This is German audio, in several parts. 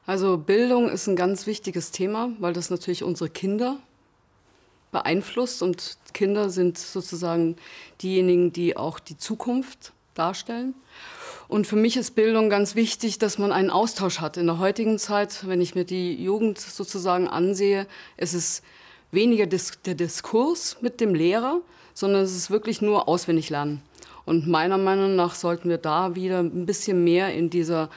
Also Bildung ist ein ganz wichtiges Thema, weil das natürlich unsere Kinder beeinflusst. Und Kinder sind sozusagen diejenigen, die auch die Zukunft darstellen. Und für mich ist Bildung ganz wichtig, dass man einen Austausch hat. In der heutigen Zeit, wenn ich mir die Jugend sozusagen ansehe, es ist weniger der Diskurs mit dem Lehrer, sondern es ist wirklich nur auswendig lernen. Und meiner Meinung nach sollten wir da wieder ein bisschen mehr in dieser,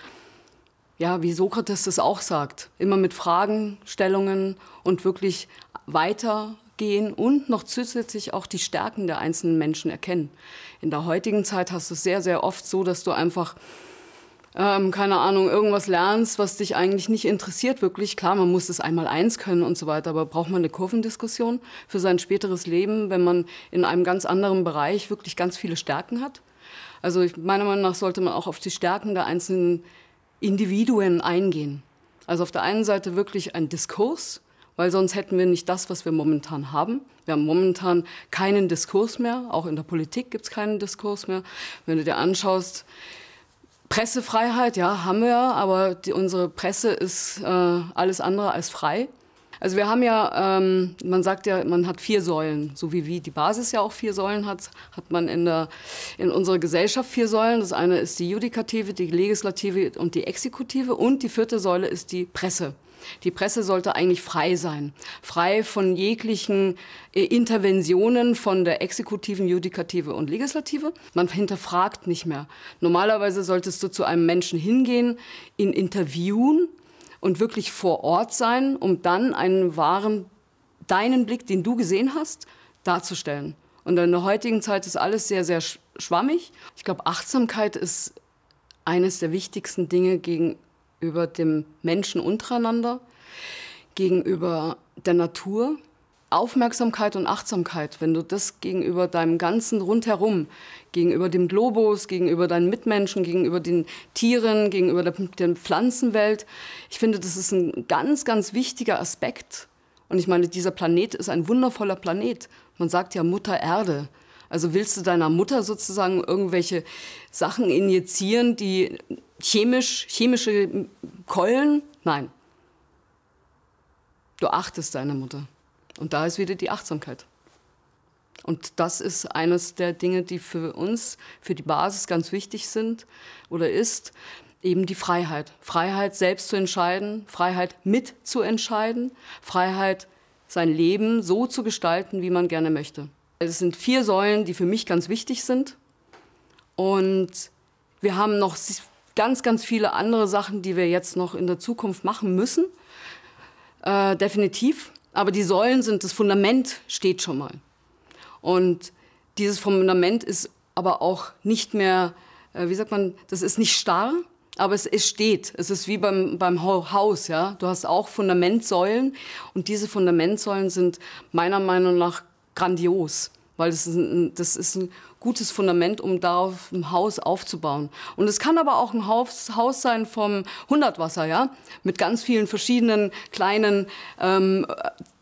ja, wie Sokrates das auch sagt, immer mit Fragestellungen und wirklich weitergehen und noch zusätzlich auch die Stärken der einzelnen Menschen erkennen. In der heutigen Zeit hast du es sehr, sehr oft so, dass du einfach, keine Ahnung, irgendwas lernst, was dich eigentlich nicht interessiert wirklich. Klar, man muss es einmal eins können und so weiter, aber braucht man eine Kurvendiskussion für sein späteres Leben, wenn man in einem ganz anderen Bereich wirklich ganz viele Stärken hat? Also meiner Meinung nach sollte man auch auf die Stärken der einzelnen Individuen eingehen. Also auf der einen Seite wirklich ein Diskurs, weil sonst hätten wir nicht das, was wir momentan haben. Wir haben momentan keinen Diskurs mehr, auch in der Politik gibt es keinen Diskurs mehr. Wenn du dir anschaust, Pressefreiheit, ja, haben wir, aber unsere Presse ist alles andere als frei. Also wir haben ja, man sagt ja, man hat 4 Säulen, so wie die Basis ja auch 4 Säulen hat, hat man in unserer Gesellschaft 4 Säulen. Das eine ist die Judikative, die Legislative und die Exekutive und die 4. Säule ist die Presse. Die Presse sollte eigentlich frei sein, frei von jeglichen Interventionen von der Exekutiven, Judikative und Legislative. Man hinterfragt nicht mehr. Normalerweise solltest du zu einem Menschen hingehen, ihn interviewen und wirklich vor Ort sein, um dann deinen Blick, den du gesehen hast, darzustellen. Und in der heutigen Zeit ist alles sehr, sehr schwammig. Ich glaube, Achtsamkeit ist eines der wichtigsten Dinge gegenüber dem Menschen untereinander, gegenüber der Natur. Aufmerksamkeit und Achtsamkeit, wenn du das gegenüber deinem ganzen Rundherum, gegenüber dem Globus, gegenüber deinen Mitmenschen, gegenüber den Tieren, gegenüber der Pflanzenwelt, ich finde, das ist ein ganz, ganz wichtiger Aspekt. Und ich meine, dieser Planet ist ein wundervoller Planet. Man sagt ja Mutter Erde. Also willst du deiner Mutter sozusagen irgendwelche Sachen injizieren, die chemische Keulen? Nein. Du achtest deine Mutter. Und da ist wieder die Achtsamkeit. Und das ist eines der Dinge, die für uns, für die Basis ganz wichtig sind oder ist, eben die Freiheit. Freiheit, selbst zu entscheiden, Freiheit mitzuentscheiden, Freiheit, sein Leben so zu gestalten, wie man gerne möchte. Es sind 4 Säulen, die für mich ganz wichtig sind. Und wir haben noch ganz, ganz viele andere Sachen, die wir jetzt noch in der Zukunft machen müssen. Definitiv. Aber die Säulen sind, das Fundament steht schon mal. Und dieses Fundament ist aber auch nicht mehr, wie sagt man, das ist nicht starr, aber es steht. Es ist wie beim Haus, ja. Du hast auch Fundamentsäulen und diese Fundamentsäulen sind meiner Meinung nach grandios, weil das ist ein gutes Fundament, um darauf ein Haus aufzubauen. Und es kann aber auch ein Haus sein vom Hundertwasser, ja, mit ganz vielen verschiedenen kleinen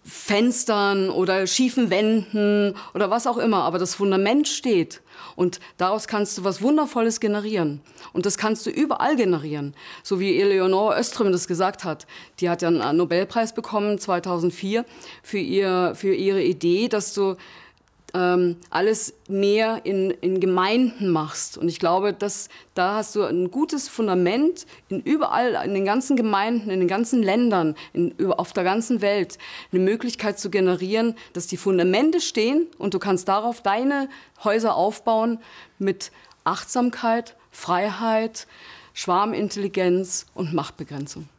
Fenstern oder schiefen Wänden oder was auch immer. Aber das Fundament steht und daraus kannst du was Wundervolles generieren. Und das kannst du überall generieren. So wie Eleonore Öström das gesagt hat. Die hat ja einen Nobelpreis bekommen 2004 für ihre Idee, dass du alles mehr in Gemeinden machst. Und ich glaube, da hast du ein gutes Fundament überall, in den ganzen Gemeinden, in den ganzen Ländern, auf der ganzen Welt, eine Möglichkeit zu generieren, dass die Fundamente stehen und du kannst darauf deine Häuser aufbauen mit Achtsamkeit, Freiheit, Schwarmintelligenz und Machtbegrenzung.